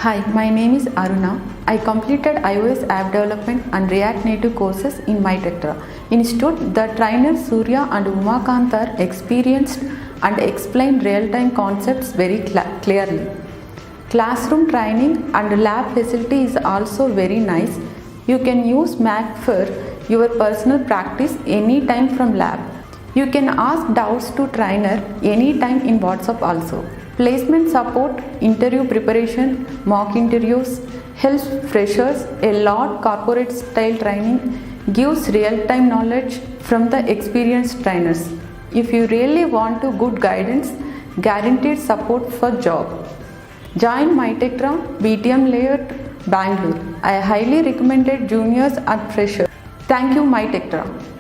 Hi, my name is Aruna. I completed iOS app development and React Native courses in myTectra Institute. The trainers Surya and Umakant are experienced and explain real-time concepts very clearly. Classroom training and lab facility is also very nice. You can use Mac for your personal practice anytime from lab. You can ask doubts to trainer anytime in WhatsApp also. Placement support, interview preparation, mock interviews, helps freshers a lot. Corporate style training gives real-time knowledge from the experienced trainers. If you really want to good guidance, guaranteed support for job. Join myTectra, BTM Layout, Bangalore. I highly recommended juniors and freshers. Thank you, myTectra.